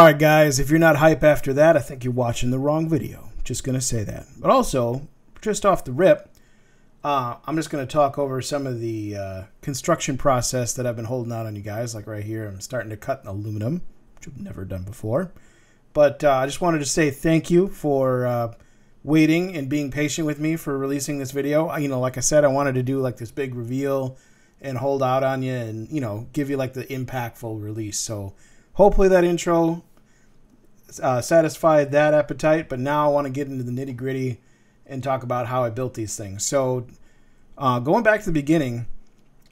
Alright guys, if you're not hype after that, I think you're watching the wrong video. Just going to say that. But also, just off the rip, I'm just going to talk over some of the construction process that I've been holding out on you guys. Like right here, I'm starting to cut aluminum, which I've never done before. But I just wanted to say thank you for waiting and being patient with me for releasing this video. You know, like I said, I wanted to do like this big reveal and hold out on you and, you know, give you like the impactful release. So hopefully that intro satisfied that appetite, but now I want to get into the nitty gritty and talk about how I built these things. So going back to the beginning,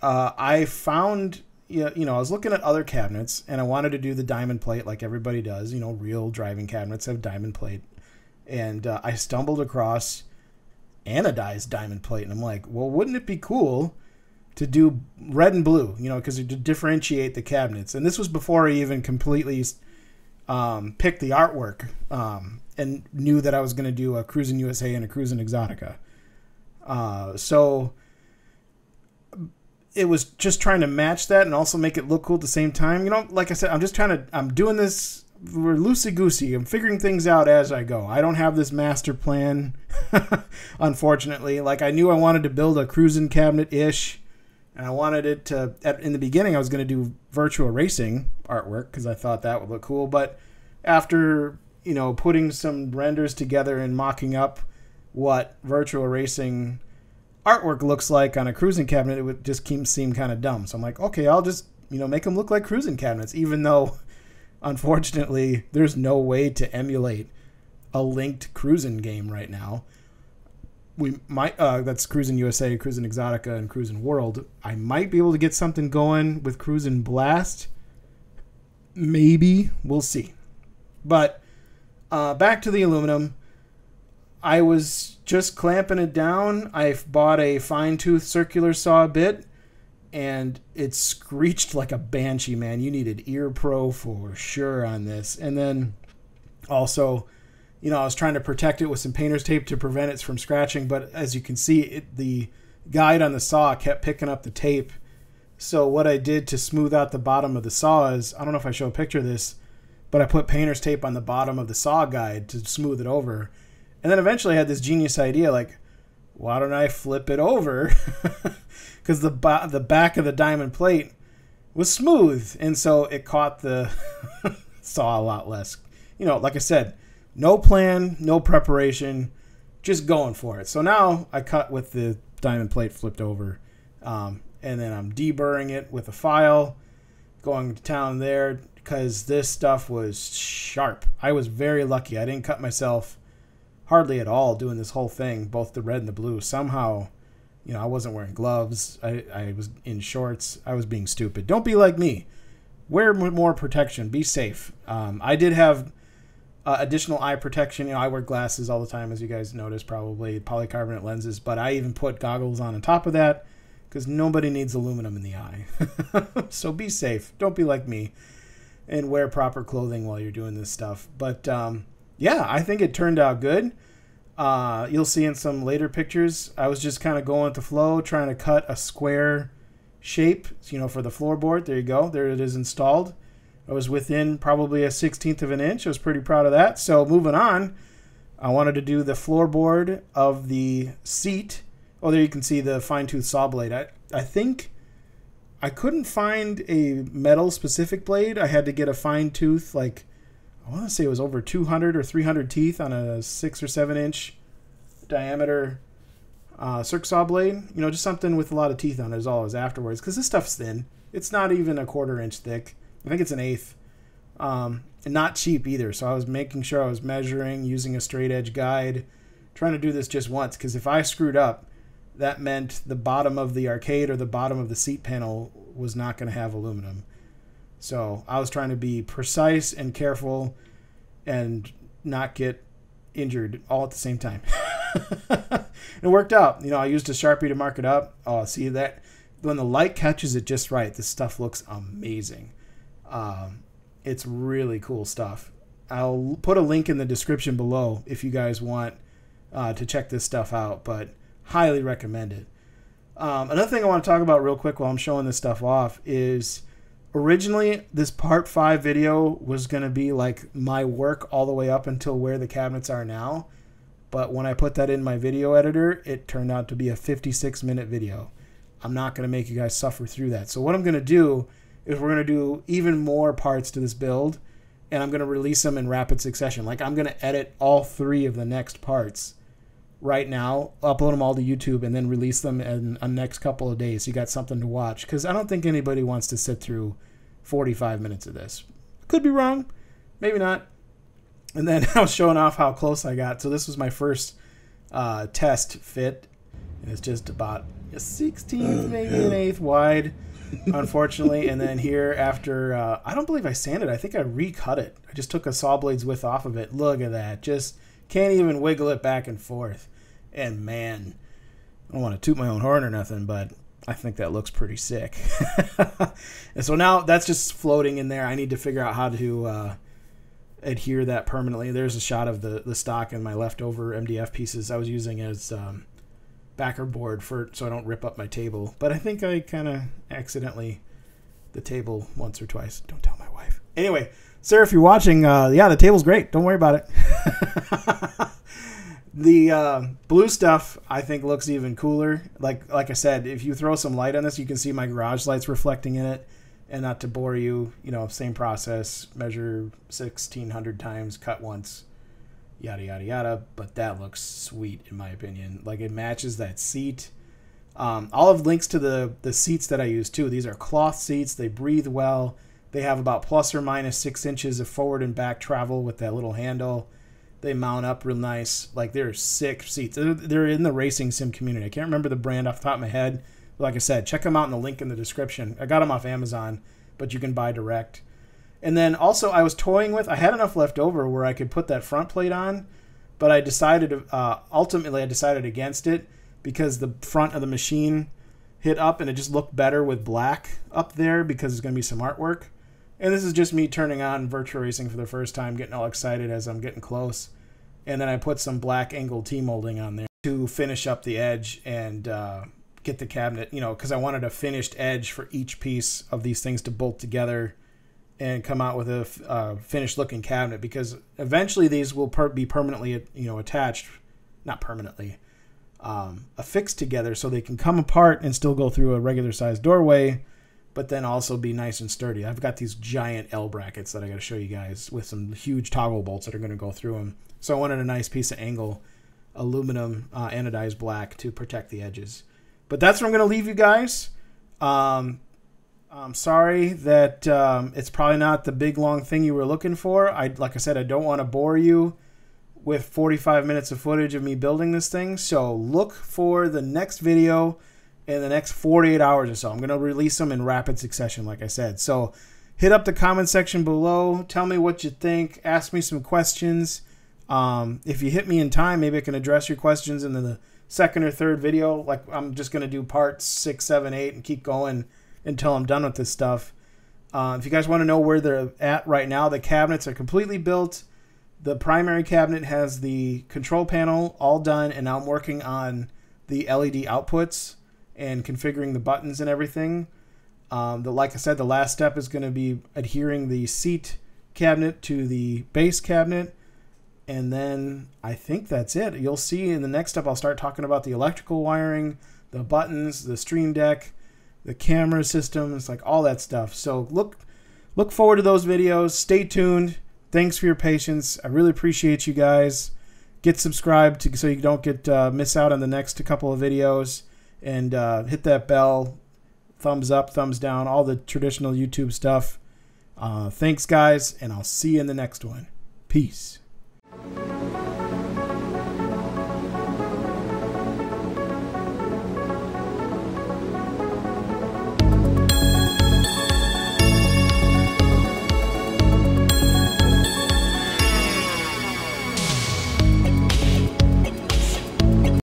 I found, I was looking at other cabinets and I wanted to do the diamond plate like everybody does. You know, real driving cabinets have diamond plate. And I stumbled across anodized diamond plate. And I'm like, well, wouldn't it be cool to do red and blue, you know, because to differentiate the cabinets. And this was before I even completely picked the artwork and knew that I was going to do a Cruis'n USA and a Cruis'n Exotica. So it was just trying to match that and also make it look cool at the same time. You know, like I said, I'm doing this, we're loosey-goosey. I'm figuring things out as I go. I don't have this master plan, unfortunately. Like, I knew I wanted to build a Cruis'n cabinet-ish, and I wanted it to, in the beginning, I was going to do virtual racing artwork because I thought that would look cool. But after, you know, putting some renders together and mocking up what virtual racing artwork looks like on a Cruis'n cabinet, it would just seem kind of dumb. So I'm like, okay, I'll just, you know, make them look like Cruis'n cabinets, even though, unfortunately, there's no way to emulate a linked Cruis'n game right now. We might, that's Cruis'n USA, Cruis'n Exotica, and Cruis'n World. I might be able to get something going with Cruis'n Blast. Maybe. We'll see. But back to the aluminum. I was just clamping it down. I bought a fine-tooth circular saw bit, and it screeched like a banshee, man. You needed ear pro for sure on this. And then also, you know, I was trying to protect it with some painter's tape to prevent it from scratching, but as you can see, the guide on the saw kept picking up the tape. So what I did to smooth out the bottom of the saw is, I don't know if I show a picture of this, but I put painter's tape on the bottom of the saw guide to smooth it over. And then eventually I had this genius idea, like, why don't I flip it over? Because the back of the diamond plate was smooth, and so it caught the saw a lot less. You know, like I said, no plan, no preparation, just going for it. So now I cut with the diamond plate flipped over, and then I'm deburring it with a file, going to town there, because this stuff was sharp. I was very lucky. I didn't cut myself hardly at all doing this whole thing, both the red and the blue. Somehow, you know, I wasn't wearing gloves. I was in shorts. I was being stupid. Don't be like me. Wear more protection. Be safe. I did have additional eye protection. You know, I wear glasses all the time, as you guys notice, probably polycarbonate lenses. But I even put goggles on top of that because nobody needs aluminum in the eye. So be safe. Don't be like me and wear proper clothing while you're doing this stuff. But yeah, I think it turned out good. You'll see in some later pictures, I was just kind of going with the flow, trying to cut a square shape, you know, for the floorboard. There you go. There it is installed. I was within probably a 1/16 of an inch. I was pretty proud of that. So moving on, I wanted to do the floorboard of the seat. Oh, there you can see the fine-tooth saw blade. I think I couldn't find a metal specific blade. I had to get a fine-tooth, like, I want to say it was over 200 or 300 teeth on a 6 or 7 inch diameter circ saw blade. You know, just something with a lot of teeth on it is all I was afterwards, because this stuff's thin. It's not even a 1/4 inch thick. I think it's an 1/8. And not cheap either. So I was making sure I was measuring, using a straight edge guide, trying to do this just once, because if I screwed up, that meant the bottom of the arcade or the bottom of the seat panel was not going to have aluminum. So I was trying to be precise and careful and not get injured all at the same time. It worked out. You know, I used a Sharpie to mark it up. Oh, see that? When the light catches it just right, this stuff looks amazing. It's really cool stuff. I'll put a link in the description below if you guys want to check this stuff out, but highly recommend it. Another thing I want to talk about real quick while I'm showing this stuff off is Originally, this part 5 video was going to be like my work all the way up until where the cabinets are now. But when I put that in my video editor, it turned out to be a 56-minute video. I'm not going to make you guys suffer through that. So what I'm going to do is we're going to do even more parts to this build, and I'm going to release them in rapid succession. Like, I'm going to edit all 3 of the next parts right now, upload them all to YouTube, and then release them in the next couple of days. So you got something to watch, because I don't think anybody wants to sit through 45 minutes of this. Could be wrong, maybe not. And then I was showing off how close I got. So this was my first test fit, and it's just about a 16th, maybe an 1/8 wide, unfortunately. And then here, after I don't believe I sanded, I think I recut it. I just took a saw blade's width off of it. Look at that, just can't even wiggle it back and forth. And man, I don't want to toot my own horn or nothing, but I think that looks pretty sick. And so now that's just floating in there. I need to figure out how to adhere that permanently. There's a shot of the stock and my leftover MDF pieces I was using as backer board so I don't rip up my table. But I think I kind of accidentally the table once or twice. Don't tell my wife. Anyway, sir, if you're watching, yeah, the table's great. Don't worry about it. The blue stuff I think looks even cooler. Like I said, if you throw some light on this, you can see my garage lights reflecting in it. And not to bore you, you know, same process, measure 1,600 times, cut once, yada, yada, yada. But that looks sweet, in my opinion. Like, it matches that seat. I'll have links to the seats that I use, too. These are cloth seats. They breathe well. They have about plus or minus 6 inches of forward and back travel with that little handle. They mount up real nice. Like, they're sick seats. They're in the racing sim community. I can't remember the brand off the top of my head. Like I said, check them out in the link in the description. I got them off Amazon, but you can buy direct. And then also I was toying with, I had enough left over where I could put that front plate on, but I decided, ultimately I decided against it because the front of the machine hit up and it just looked better with black up there because there's going to be some artwork. And this is just me turning on Virtual Racing for the first time, getting all excited as I'm getting close. And then I put some black angled T-molding on there to finish up the edge and get the cabinet, you know, because I wanted a finished edge for each piece of these things to bolt together and come out with a finished looking cabinet, because eventually these will be permanently, you know, attached, not permanently, affixed together so they can come apart and still go through a regular sized doorway, but then also be nice and sturdy. I've got these giant L brackets that I got to show you guys with some huge toggle bolts that are going to go through them. So I wanted a nice piece of angle aluminum anodized black to protect the edges. But that's where I'm going to leave you guys. I'm sorry that it's probably not the big, long thing you were looking for. Like I said, I don't want to bore you with 45 minutes of footage of me building this thing. So look for the next video in the next 48 hours or so. I'm going to release them in rapid succession, like I said. So hit up the comment section below. Tell me what you think. Ask me some questions. If you hit me in time, maybe I can address your questions in the second or third video. Like, I'm just going to do parts 6, 7, 8 and keep going until I'm done with this stuff. If you guys want to know where they're at right now, the cabinets are completely built. The primary cabinet has the control panel all done, and now I'm working on the LED outputs and configuring the buttons and everything. Like I said, the last step is going to be adhering the seat cabinet to the base cabinet. And then I think that's it. You'll see in the next step, I'll start talking about the electrical wiring, the buttons, the stream deck, the camera systems, like all that stuff. So look forward to those videos. Stay tuned. Thanks for your patience. I really appreciate you guys. Get subscribed so you don't get miss out on the next couple of videos. And hit that bell, thumbs up, thumbs down, all the traditional YouTube stuff. Thanks, guys, and I'll see you in the next one. Peace.